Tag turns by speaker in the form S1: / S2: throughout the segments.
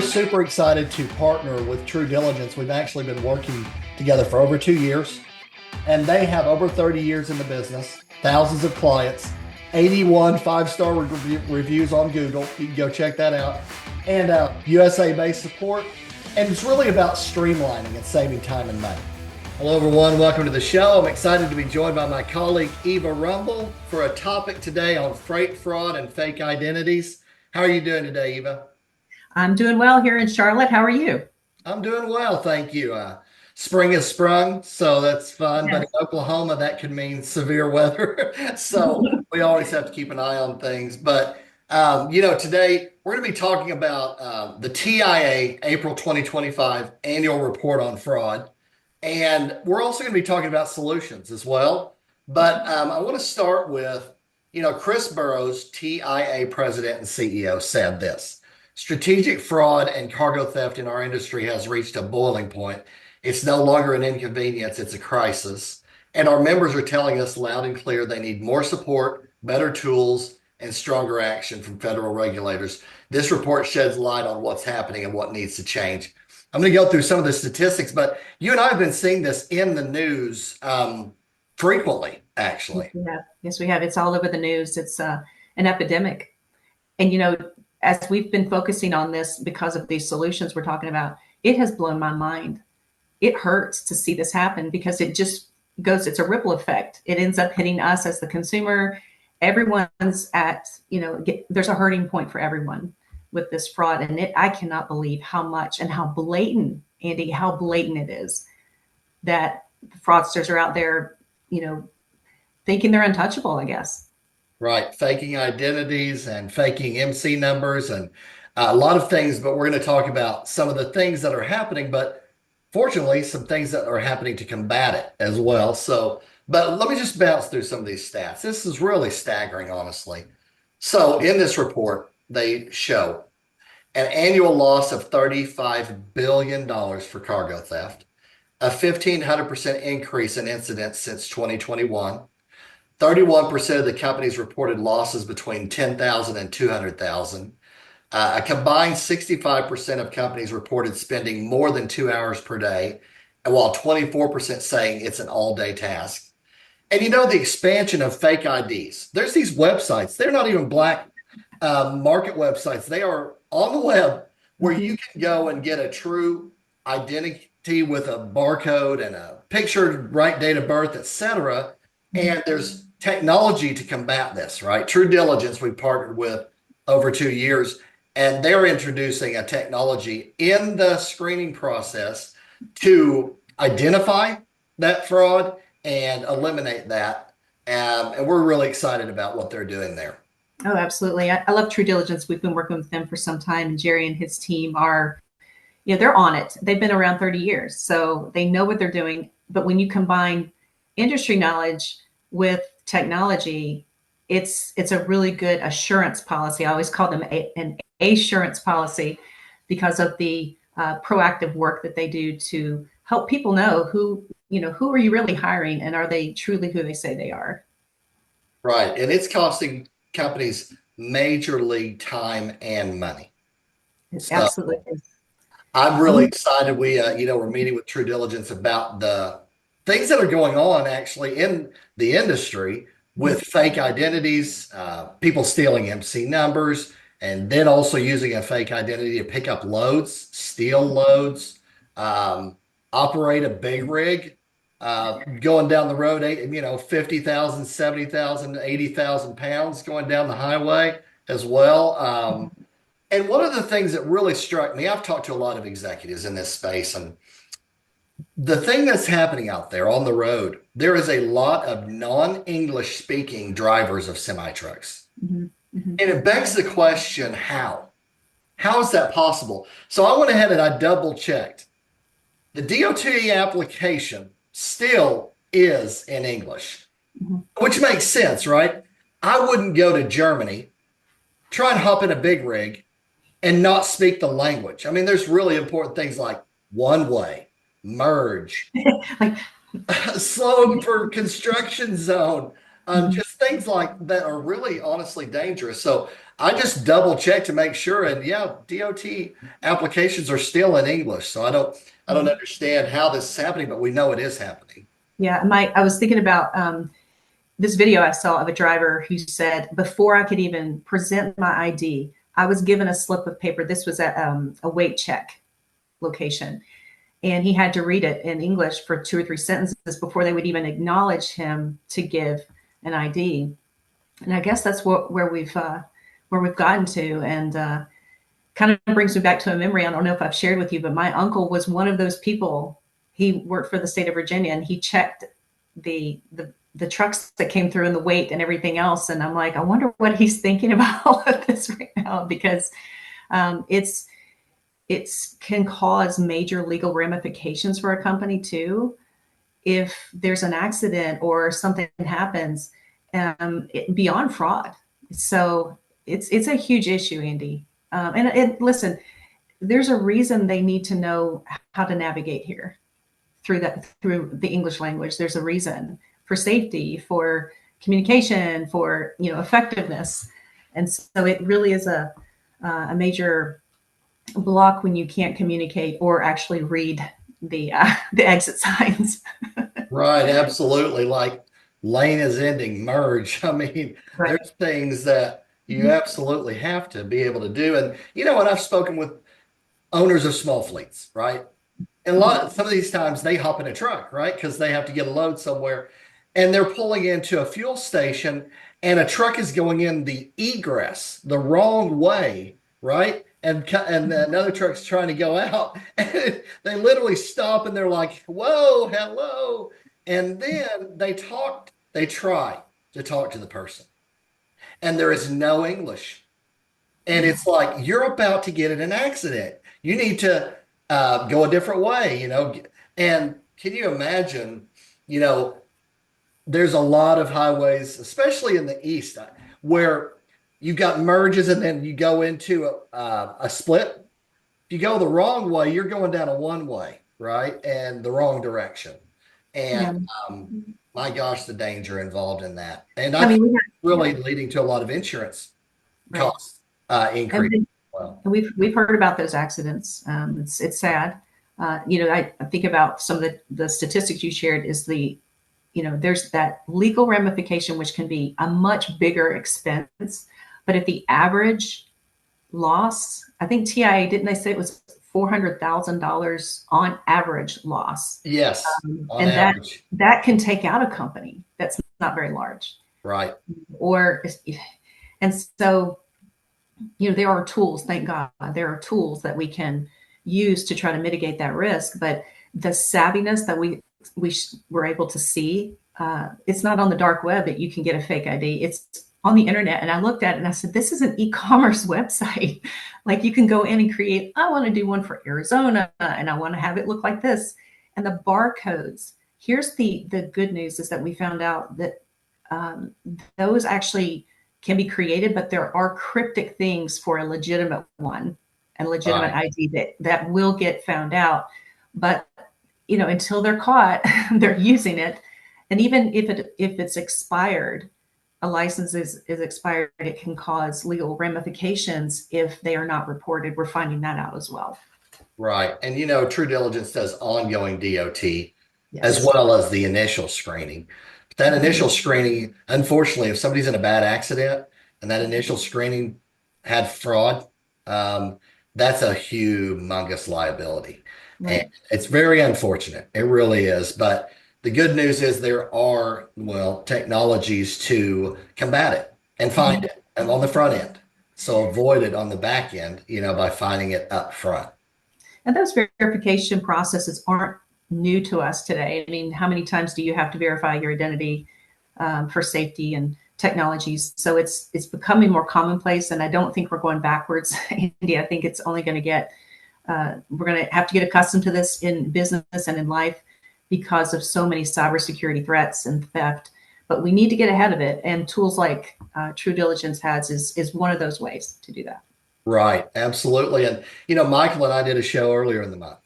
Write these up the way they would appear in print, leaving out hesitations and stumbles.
S1: Super excited to partner with True Diligence. We've actually been working together for over 2 years, and they have over 30 years in the business, thousands of clients, 81 five-star reviews on Google. You can go check that out, and USA-based support. And it's really about streamlining and saving time and money. Hello, everyone. Welcome to the show. I'm excited to be joined by my colleague, Eva Rumble, for a topic today on freight fraud and fake identities. How are you doing today, Eva?
S2: I'm doing well here in Charlotte. How are you?
S1: I'm doing well, thank you. Spring has sprung, so that's fun. But
S2: Yes.
S1: in Oklahoma, that could mean severe weather. So we always have to keep an eye on things. But today we're going to be talking about the TIA April 2025 annual report on fraud, and we're also going to be talking about solutions as well. But I want to start with, Chris Burrows, TIA president and CEO, said this. Strategic fraud and cargo theft in our industry has reached a boiling point. It's no longer an inconvenience, it's a crisis. And our members are telling us loud and clear they need more support, better tools, and stronger action from federal regulators. This report sheds light on what's happening and what needs to change. I'm going to go through some of the statistics, but you and I have been seeing this in the news frequently, actually.
S2: Yeah. Yes, we have. It's all over the news. It's an epidemic. And, as we've been focusing on this because of these solutions we're talking about, it has blown my mind. It hurts to see this happen because it just it's a ripple effect. It ends up hitting us as the consumer. Everyone's at, there's a hurting point for everyone with this fraud. And I cannot believe how much and how blatant, Andy, how blatant it is that fraudsters are out there, thinking they're untouchable, I guess.
S1: Right. Faking identities and faking MC numbers and a lot of things, but we're going to talk about some of the things that are happening, but fortunately, some things that are happening to combat it as well. So, but let me just bounce through some of these stats. This is really staggering, honestly. So in this report, they show an annual loss of $35 billion for cargo theft, a 1,500% increase in incidents since 2021. 31% of the companies reported losses between 10,000 and 200,000. A combined 65% of companies reported spending more than 2 hours per day, while 24% saying it's an all-day task. And the expansion of fake IDs. There's these websites. They're not even black market websites. They are on the web where you can go and get a true identity with a barcode and a picture, right date of birth, etc. And there's technology to combat this, right? True Diligence, we partnered with over 2 years, and they're introducing a technology in the screening process to identify that fraud and eliminate that. And we're really excited about what they're doing there.
S2: Oh, absolutely. I love True Diligence. We've been working with them for some time, and Jerry and his team are, they're on it. They've been around 30 years, so they know what they're doing. But when you combine industry knowledge with technology, it's a really good assurance policy. I always call them an assurance policy because of the proactive work that they do to help people know who are you really hiring, and are they truly who they say they are.
S1: Right. And it's costing companies majorly time and money.
S2: It absolutely is.
S1: I'm really excited. We're meeting with True Diligence about the things that are going on actually in the industry with fake identities, people stealing MC numbers, and then also using a fake identity to pick up loads, steal loads, operate a big rig, going down the road, 50,000, 70,000, 80,000 pounds going down the highway as well. And one of the things that really struck me, I've talked to a lot of executives in this space, and the thing that's happening out there on the road, there is a lot of non-English speaking drivers of semi-trucks. And it begs the question, how? How is that possible? So I went ahead and I double checked. The DOT application still is in English, which makes sense, right? I wouldn't go to Germany, try and hop in a big rig and not speak the language. I mean, there's really important things like one way, merge, slow for construction zone, just things like that are really honestly dangerous. So I just double check to make sure, and yeah, DOT applications are still in English, so I don't understand how this is happening, but we know it is happening.
S2: Yeah, I was thinking about this video I saw of a driver who said, before I could even present my ID, I was given a slip of paper. This was at a weight check location, and he had to read it in English for 2 or 3 sentences before they would even acknowledge him to give an ID. And I guess that's where we've gotten to, and kind of brings me back to a memory. I don't know if I've shared with you, but my uncle was one of those people. He worked for the state of Virginia, and he checked the trucks that came through and the weight and everything else. And I'm like, I wonder what he's thinking about all of this right now, because it's can cause major legal ramifications for a company too if there's an accident or something happens, beyond fraud. So it's a huge issue, Andy. And listen, there's a reason they need to know how to navigate here through the English language. There's a reason for safety, for communication, for effectiveness, and so it really is a major block when you can't communicate or actually read the exit signs.
S1: Right, absolutely. Like lane is ending, merge. I mean,
S2: Right.
S1: there's things that you absolutely have to be able to do. And you know what? I've spoken with owners of small fleets, right? And some of these times they hop in a truck, right? Because they have to get a load somewhere, and they're pulling into a fuel station, and a truck is going in the egress the wrong way, right? And another truck's trying to go out, and they literally stop, and they're like, "Whoa, hello!" And then they try to talk to the person, and there is no English. And
S2: Yeah.
S1: it's like, you're about to get in an accident. You need to go a different way, you know. And can you imagine, you know, there's a lot of highways, especially in the East, where you got merges and then you go into a split. If you go the wrong way, you're going down a one way, right? And the wrong direction.
S2: Yeah.
S1: And my gosh, the danger involved in that. And I
S2: I
S1: think
S2: mean,
S1: really
S2: yeah,
S1: leading to a lot of insurance
S2: right.
S1: costs increase.
S2: And
S1: Well,
S2: we've heard about those accidents. It's sad. I think about some of the statistics you shared. Is there's that legal ramification, which can be a much bigger expense. But if the average loss, I think TIA, didn't they say it was $400,000 on average loss,
S1: yes, on
S2: and that
S1: average,
S2: that can take out a company that's not very large,
S1: right.
S2: or and so there are tools, thank God, there are tools that we can use to try to mitigate that risk. But the savviness that we were able to see, it's not on the dark web that you can get a fake ID. It's on the internet. And I looked at it and I said, this is an e-commerce website. Like, you can go in and create, I want to do one for Arizona and I want to have it look like this. And the barcodes, here's the good news, is that we found out that um, those actually can be created, but there are cryptic things for a legitimate one and legitimate
S1: Right.
S2: ID that will get found out. But until they're caught, they're using it. And even if it's expired, a license is expired, it can cause legal ramifications if they are not reported. We're finding that out as well.
S1: Right. And you know, True Diligence does ongoing DOT as
S2: Yes.
S1: well as the initial screening. That initial screening, unfortunately, if somebody's in a bad accident and that initial screening had fraud, um, that's a humongous liability. And
S2: Right.
S1: it's very unfortunate. It really is. But the good news is there are, well, technologies to combat it and find
S2: Mhm.
S1: it and on the front end. So avoid it on the back end, you know, by finding it up front.
S2: And those verification processes aren't new to us today. I mean, how many times do you have to verify your identity for safety and technologies? So it's becoming more commonplace, and I don't think we're going backwards, Andy. I think it's only going to get we're going to have to get accustomed to this in business and in life because of so many cybersecurity threats and theft. But we need to get ahead of it, and tools like True Diligence has is one of those ways to do that.
S1: Right, absolutely. And you know, Michael and I did a show earlier in the month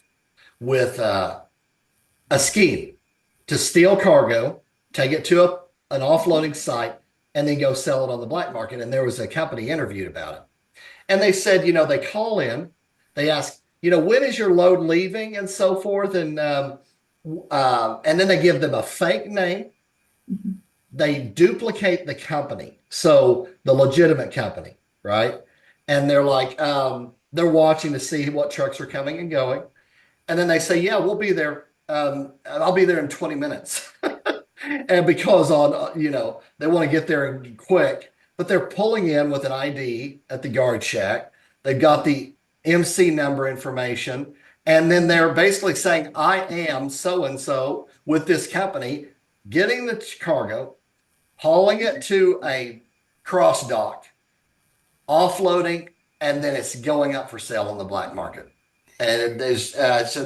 S1: with a scheme to steal cargo, take it to an offloading site, and then go sell it on the black market. And there was a company interviewed about it. And they said, they call in, they ask, when is your load leaving and so forth. And then they give them a fake name.
S2: Mhm.
S1: They duplicate the company. So the legitimate company, right? And they're like, they're watching to see what trucks are coming and going. And then they say, yeah, we'll be there. I'll be there in 20 minutes. And because they want to get there quick, but they're pulling in with an ID at the guard shack. They've got the MC number information. And then they're basically saying, I am so and so with this company, getting the cargo, hauling it to a cross dock, offloading, and then it's going up for sale on the black market. And it's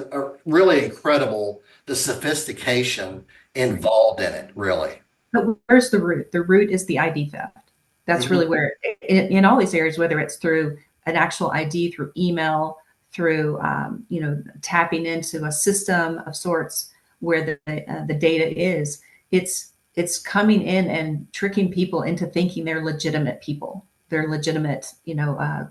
S1: really incredible the sophistication involved in it, really.
S2: But where's the root? The root is the ID theft. That's
S1: Mhm.
S2: really where, in all these areas, whether it's through an actual ID, through email, through tapping into a system of sorts where the data is, it's coming in and tricking people into thinking they're legitimate people. They're legitimate,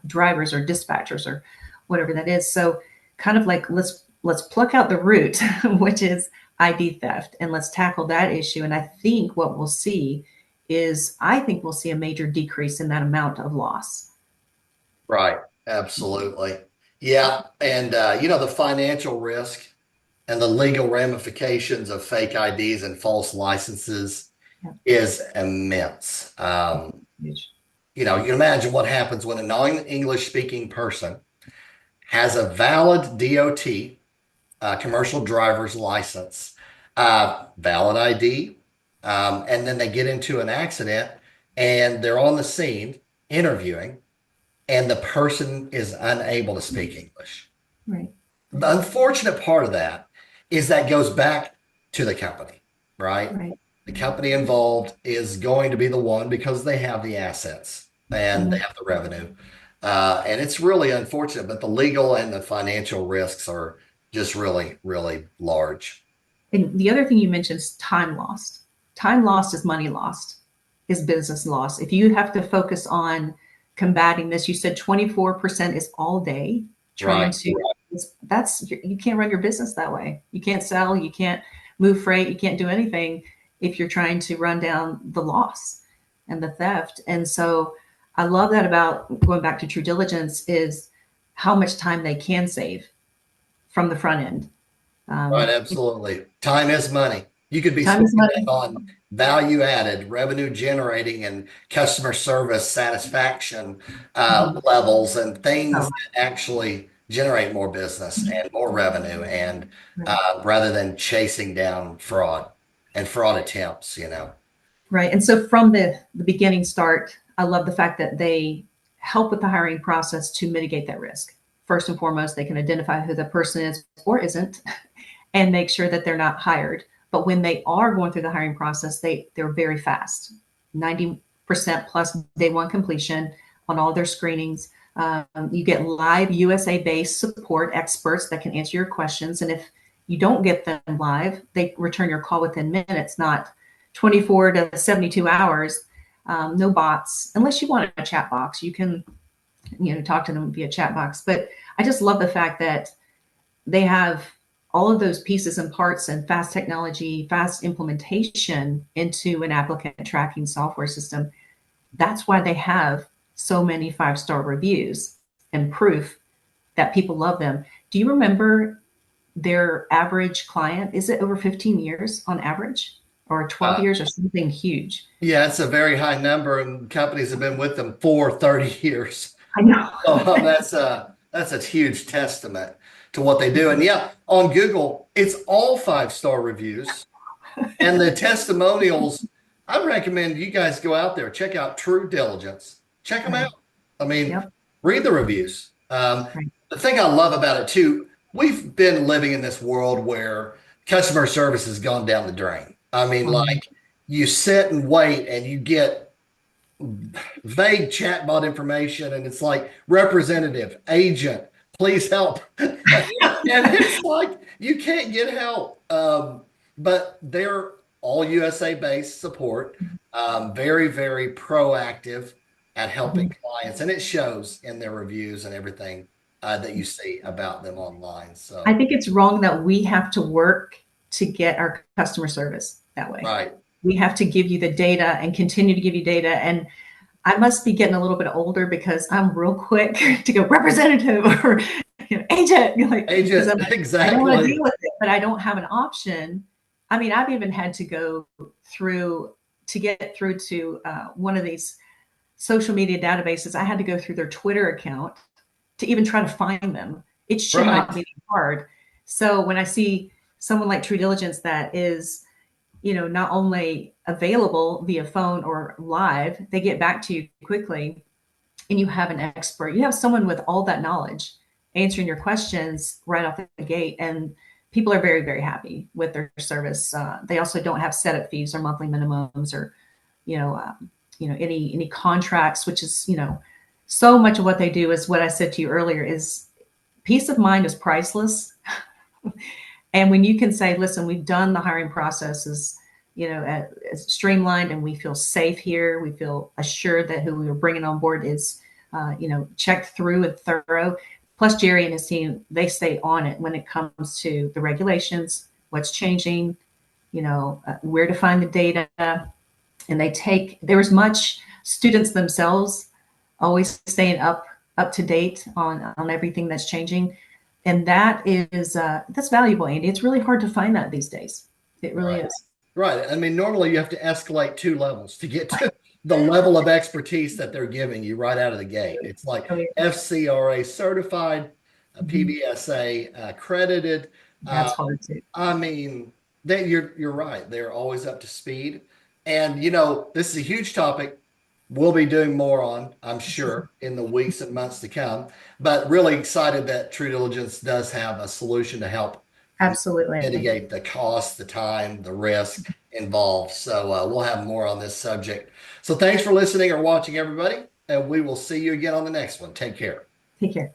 S2: drivers or dispatchers or whatever that is. So, kind of like let's pluck out the root, which is ID theft, and let's tackle that issue. And I think what we'll see is I think we'll see a major decrease in that amount of loss.
S1: Right. Absolutely. Yeah. And, the financial risk and the legal ramifications of fake IDs and false licenses
S2: Yeah,
S1: is immense.
S2: huge.
S1: You can imagine what happens when a non-English speaking person has a valid DOT, commercial driver's license, valid ID, and then they get into an accident and they're on the scene interviewing, and the person is unable to speak English.
S2: Right.
S1: The unfortunate part of that is that goes back to the company, right?
S2: Right.
S1: The company involved is going to be the one because they have the assets and they
S2: Mhm.
S1: have the revenue. And it's really unfortunate, but the legal and the financial risks are just really, really large.
S2: And the other thing you mentioned is time lost. Time lost is money lost, is business loss. If you have to focus on combating this, you said 24% is all day trying
S1: Right.
S2: to, that's, you can't run your business that way. You can't sell, you can't move freight, you can't do anything if you're trying to run down the loss and the theft. And so I love that about going back to true diligence is how much time they can save from the front end.
S1: Right, absolutely. Time is money. You could be
S2: Time is
S1: spending that
S2: money.
S1: on value added, revenue generating, and customer service satisfaction
S2: Mhm.
S1: levels and things
S2: Oh,
S1: that actually generate more business and more revenue, and
S2: right.
S1: rather than chasing down fraud and fraud attempts.
S2: Right. And so from the beginning start, I love the fact that they help with the hiring process to mitigate that risk. First and foremost, they can identify who the person is or isn't and make sure that they're not hired. But when they are going through the hiring process, they're very fast. 90% plus day one completion on all their screenings. You get live USA based support experts that can answer your questions. And if you don't get them live, they return your call within minutes, not 24 to 72 hours. No bots, unless you want a chat box, you can, talk to them via chat box. But I just love the fact that they have all of those pieces and parts and fast technology, fast implementation into an applicant tracking software system. That's why they have so many 5-star reviews and proof that people love them. Do you remember their average client? Is it over 15 years on average or 12
S1: Uh,
S2: years or something huge?
S1: yeah, it's a very high number, and companies have been with them for 30 years.
S2: I know.
S1: So that's a huge testament to what they do. And yeah, on Google, it's all 5-star reviews and the testimonials. I recommend you guys go out there, check out True Diligence, check them out. I mean,
S2: Yep.
S1: read the reviews.
S2: Right.
S1: The thing I love about it too, we've been living in this world where customer service has gone down the drain. I mean,
S2: Um,
S1: like you sit and wait and you get vague chatbot information, and it's like representative, agent, please help. And it's like you can't get help. But they're all USA based support. Very, very proactive at helping clients, and it shows in their reviews and everything that you see about them online.
S2: I
S1: So,
S2: think it's wrong that we have to work to get our customer service that way.
S1: right,
S2: We have to give you the data and continue to give you data. And I must be getting a little bit older because I'm real quick to go representative or agent, like, because
S1: agent,
S2: I don't want to
S1: exactly.
S2: deal with it, but I don't have an option. I mean, I've even had to go through to get through to one of these social media databases. I had to go through their Twitter account to even try to find them. It should not
S1: Right,
S2: be hard. So when I see someone like True Diligence that is, not only available via phone or live, they get back to you quickly, and you have an expert, you have someone with all that knowledge answering your questions right off the gate, and people are very, very happy with their service. They also don't have setup fees or monthly minimums or, any contracts, which is, so much of what they do is what I said to you earlier is peace of mind is priceless. And when you can say, listen, we've done the hiring processes, as streamlined, and we feel safe here, we feel assured that who we are bringing on board is, checked through and thorough. Plus, Jerry and his team, they stay on it when it comes to the regulations, what's changing, where to find the data. And there's much students themselves always staying up to date on everything that's changing, and that's valuable, Andy. It's really hard to find that these days. It really
S1: right,
S2: is.
S1: right. I mean, normally you have to escalate 2 levels to get to the level of expertise that they're giving you right out of the gate. It's like
S2: Oh, yeah.
S1: FCRA certified,
S2: Mhm.
S1: PBSA accredited.
S2: That's hard too.
S1: I mean, you're right. They're always up to speed. And this is a huge topic we'll be doing more on, I'm sure, in the weeks and months to come. But really excited that True Diligence does have a solution to help
S2: Absolutely.
S1: mitigate the cost, the time, the risk involved. So we'll have more on this subject. So thanks for listening or watching, everybody, and we will see you again on the next one. Take care.
S2: Take care.